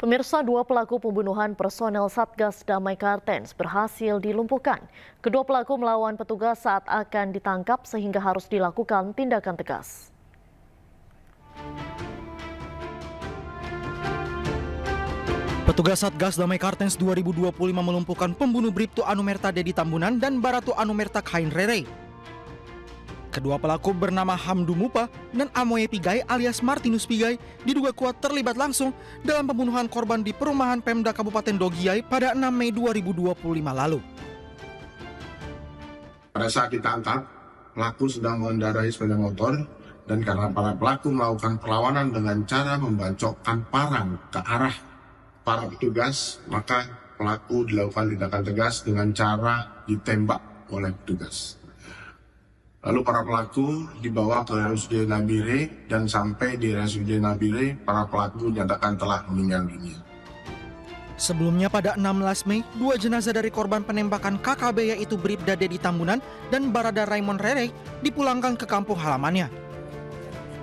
Pemirsa, dua pelaku pembunuhan personel Satgas Damai Kartens berhasil dilumpuhkan. Kedua pelaku melawan petugas saat akan ditangkap sehingga harus dilakukan tindakan tegas. Petugas Satgas Damai Kartens 2025 melumpuhkan pembunuh Bribtu Anumerta Dedi Tambunan dan Baratu Anumerta Kain Rere. Kedua pelaku bernama Hamdu Mupa dan Amoye Pigai alias Martinus Pigai diduga kuat terlibat langsung dalam pembunuhan korban di perumahan Pemda Kabupaten Dogiai pada 6 Mei 2025 lalu. Pada saat ditangkap, pelaku sedang mengendarai sepeda motor dan karena para pelaku melakukan perlawanan dengan cara membacokkan parang ke arah para petugas, maka pelaku dilakukan tindakan tegas dengan cara ditembak oleh petugas. Lalu para pelaku dibawa ke RSUD Nabire dan sampai di RSUD Nabire, para pelaku dinyatakan telah meninggal dunia. Sebelumnya pada 16 Mei, dua jenazah dari korban penembakan KKB yaitu Bribda Dedi Tambunan dan Barada Raymond Rere dipulangkan ke kampung halamannya.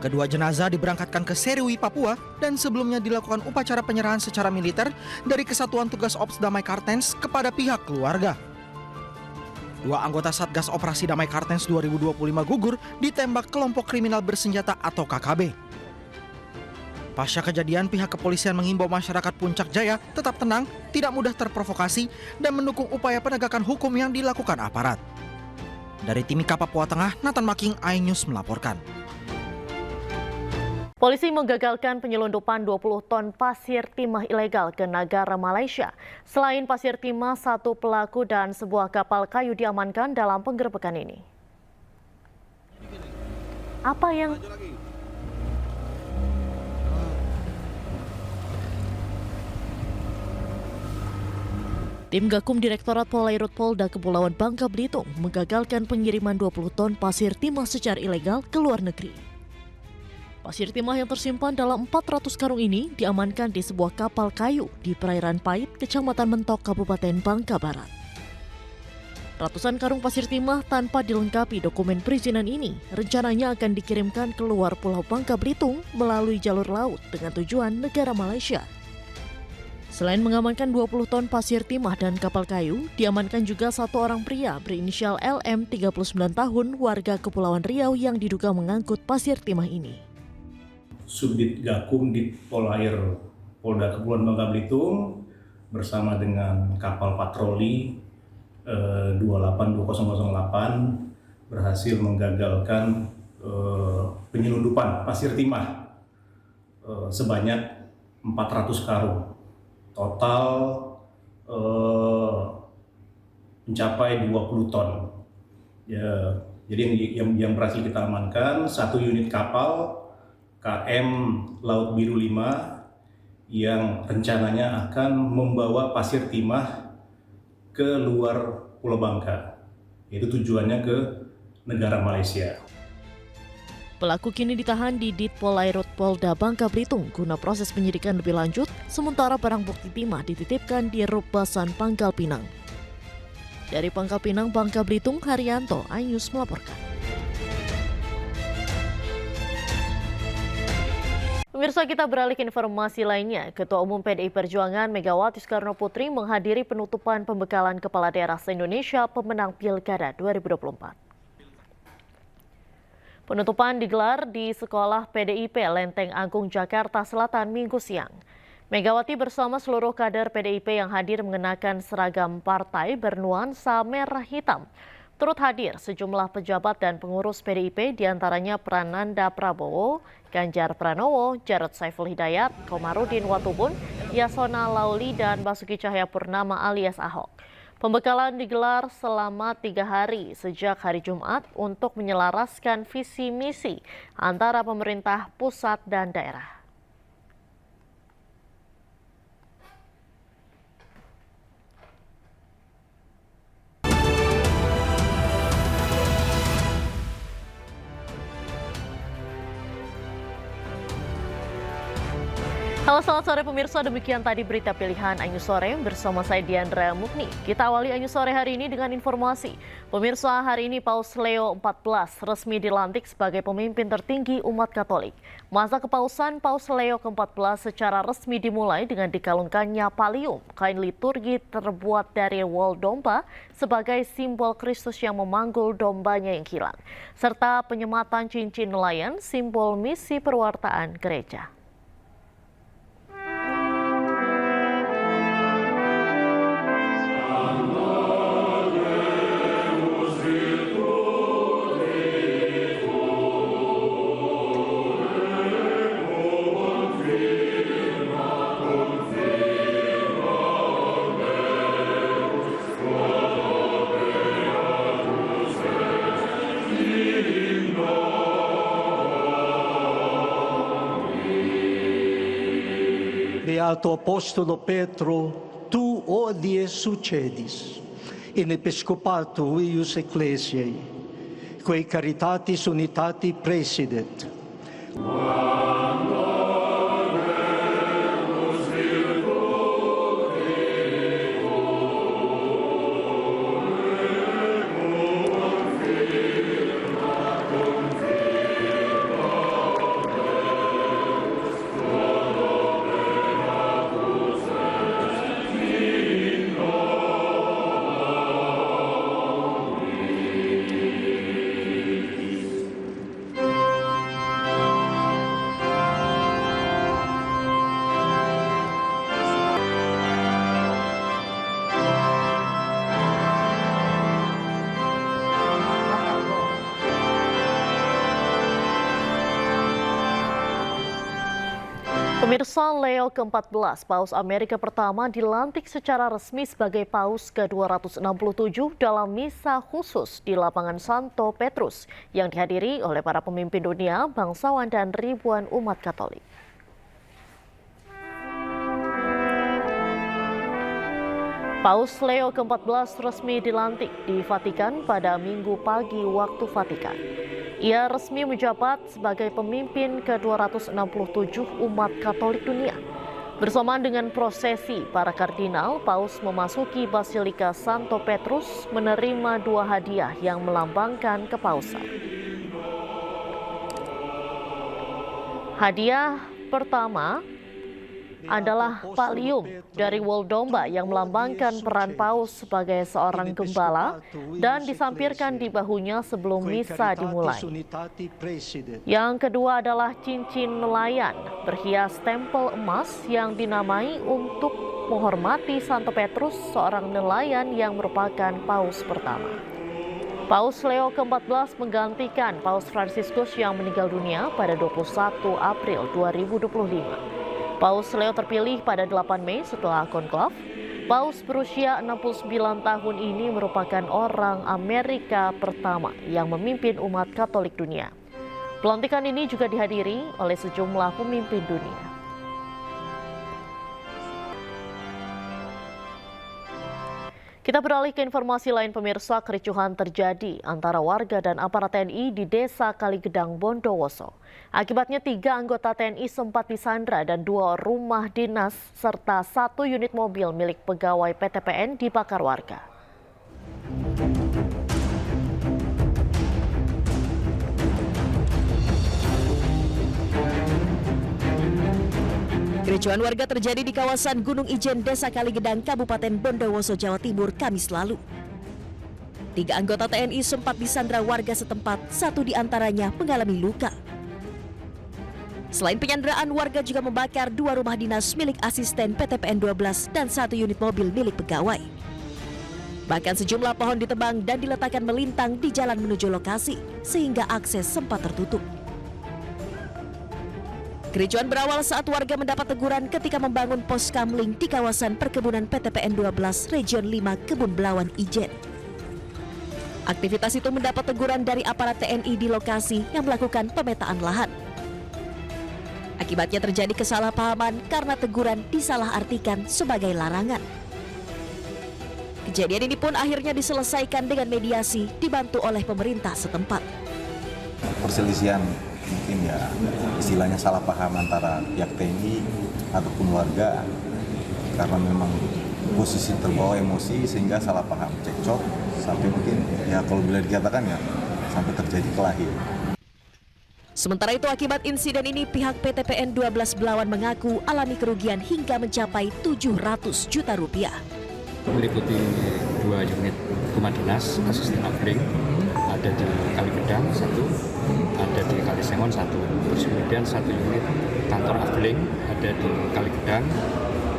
Kedua jenazah diberangkatkan ke Seriwi, Papua dan sebelumnya dilakukan upacara penyerahan secara militer dari Kesatuan Tugas Ops Damai Kartens kepada pihak keluarga. Dua anggota Satgas Operasi Damai Kartens 2025 gugur ditembak kelompok kriminal bersenjata atau KKB. Pasca kejadian, pihak kepolisian mengimbau masyarakat Puncak Jaya tetap tenang, tidak mudah terprovokasi, dan mendukung upaya penegakan hukum yang dilakukan aparat. Dari Timika, Papua Tengah, Nathan Making, iNews melaporkan. Polisi menggagalkan penyelundupan 20 ton pasir timah ilegal ke negara Malaysia. Selain pasir timah, satu pelaku dan sebuah kapal kayu diamankan dalam penggerebekan ini. Tim Gakum Direktorat Polairut Polda Kepulauan Bangka Belitung menggagalkan pengiriman 20 ton pasir timah secara ilegal ke luar negeri. Pasir timah yang tersimpan dalam 400 karung ini diamankan di sebuah kapal kayu di perairan Pait, Kecamatan Mentok, Kabupaten Bangka Barat. Ratusan karung pasir timah tanpa dilengkapi dokumen perizinan ini rencananya akan dikirimkan keluar Pulau Bangka Belitung melalui jalur laut dengan tujuan negara Malaysia. Selain mengamankan 20 ton pasir timah dan kapal kayu, diamankan juga satu orang pria berinisial LM 39 tahun warga Kepulauan Riau yang diduga mengangkut pasir timah ini. Subdit Gakum di Polair Polda Kepulauan Bangka Belitung bersama dengan kapal patroli 282008 berhasil menggagalkan penyelundupan pasir timah sebanyak 400 karung. Total mencapai 20 ton. Ya, jadi yang berhasil kita amankan satu unit kapal KM Laut Biru 5 yang rencananya akan membawa pasir timah ke luar Pulau Bangka, yaitu tujuannya ke negara Malaysia. Pelaku kini ditahan di Ditpolairut Polda Bangka Belitung guna proses penyidikan lebih lanjut, sementara barang bukti timah dititipkan di Rubasan Pangkal Pinang. Dari Pangkal Pinang, Bangka Belitung, Haryanto, iNews melaporkan. Pemirsa, kita beralih ke informasi lainnya. Ketua Umum PDI Perjuangan Megawati Soekarno Putri menghadiri penutupan pembekalan Kepala Daerah se-Indonesia pemenang Pilkada 2024. Penutupan digelar di Sekolah PDIP Lenteng Agung, Jakarta Selatan, Minggu siang. Megawati bersama seluruh kader PDIP yang hadir mengenakan seragam partai bernuansa merah hitam. Turut hadir sejumlah pejabat dan pengurus PDIP diantaranya Prananda Prabowo, Ganjar Pranowo, Jarod Saiful Hidayat, Komarudin Watubun, Yasona Lauli, dan Basuki Cahayapurnama alias Ahok. Pembekalan digelar selama 3 hari sejak hari Jumat untuk menyelaraskan visi misi antara pemerintah pusat dan daerah. Hal Selamat sore pemirsa, demikian tadi berita pilihan Anyu Sore bersama saya Diandra Mukni. Kita awali Anyu Sore hari ini dengan informasi. Pemirsa, hari ini Paus Leo XIV resmi dilantik sebagai pemimpin tertinggi umat Katolik. Masa kepausan Paus Leo ke-14 secara resmi dimulai dengan dikalungkannya pallium, kain liturgi terbuat dari wol domba sebagai simbol Kristus yang memanggul dombanya yang hilang, serta penyematan cincin nelayan, simbol misi perwartaan gereja. Beato Apostolo Petro, tu odies succedis, in episcopato eius ecclesiae, quae caritatis unitati presidet. Pemirsa, Leo ke-14, Paus Amerika pertama dilantik secara resmi sebagai Paus ke-267 dalam misa khusus di lapangan Santo Petrus yang dihadiri oleh para pemimpin dunia, bangsawan dan ribuan umat Katolik. Paus Leo ke-14 resmi dilantik di Vatikan pada Minggu pagi waktu Vatikan. Ia resmi menjabat sebagai pemimpin ke-267 umat Katolik dunia. Bersamaan dengan prosesi para kardinal, Paus memasuki Basilika Santo Petrus menerima dua hadiah yang melambangkan kepausan. Hadiah pertama adalah pallium dari wol domba yang melambangkan peran Paus sebagai seorang gembala dan disampirkan di bahunya sebelum misa dimulai. Yang kedua adalah cincin nelayan berhias stempel emas yang dinamai untuk menghormati Santo Petrus, seorang nelayan yang merupakan Paus pertama. Paus Leo ke-14 menggantikan Paus Fransiskus yang meninggal dunia pada 21 April 2025. Paus Leo terpilih pada 8 Mei setelah konklav. Paus berusia 69 tahun ini merupakan orang Amerika pertama yang memimpin umat Katolik dunia. Pelantikan ini juga dihadiri oleh sejumlah pemimpin dunia. Kita beralih ke informasi lain pemirsa, kericuhan terjadi antara warga dan aparat TNI di Desa Kaligedang, Bondowoso. Akibatnya 3 anggota TNI sempat disandra dan 2 rumah dinas serta 1 unit mobil milik pegawai PTPN dibakar warga. Kericuhan warga terjadi di kawasan Gunung Ijen, Desa Kaligedang, Kabupaten Bondowoso, Jawa Timur, Kamis lalu. 3 anggota TNI sempat disandra warga setempat, 1 diantaranya mengalami luka. Selain penyanderaan, warga juga membakar 2 rumah dinas milik asisten PTPN 12 dan 1 unit mobil milik pegawai. Bahkan sejumlah pohon ditebang dan diletakkan melintang di jalan menuju lokasi, sehingga akses sempat tertutup. Kericuhan berawal saat warga mendapat teguran ketika membangun pos kamling di kawasan perkebunan PTPN 12 Region 5 Kebun Belawan Ijen. Aktivitas itu mendapat teguran dari aparat TNI di lokasi yang melakukan pemetaan lahan. Akibatnya terjadi kesalahpahaman karena teguran disalahartikan sebagai larangan. Kejadian ini pun akhirnya diselesaikan dengan mediasi dibantu oleh pemerintah setempat. Perselisihan mungkin ya istilahnya salah paham antara pihak TNI ataupun warga karena memang posisi terbawa emosi sehingga salah paham, cekcok sampai mungkin ya kalau boleh dikatakan ya sampai terjadi kelahi. Sementara itu akibat insiden ini pihak PTPN 12 Belawan mengaku alami kerugian hingga mencapai 700 juta rupiah. Meliputi 2 unit rumah dinas asisten afling, ada di Kaligedang 1, ada di Kalisengon 1. Terus kemudian 1 unit kantor afling ada di Kaligedang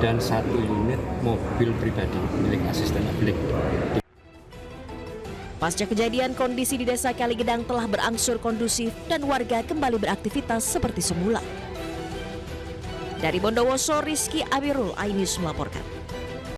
dan 1 unit mobil pribadi milik asisten afling. Pasca kejadian, kondisi di Desa Kaligedang telah berangsur kondusif dan warga kembali beraktivitas seperti semula. Dari Bondowoso, Rizky Amirul, iNews melaporkan.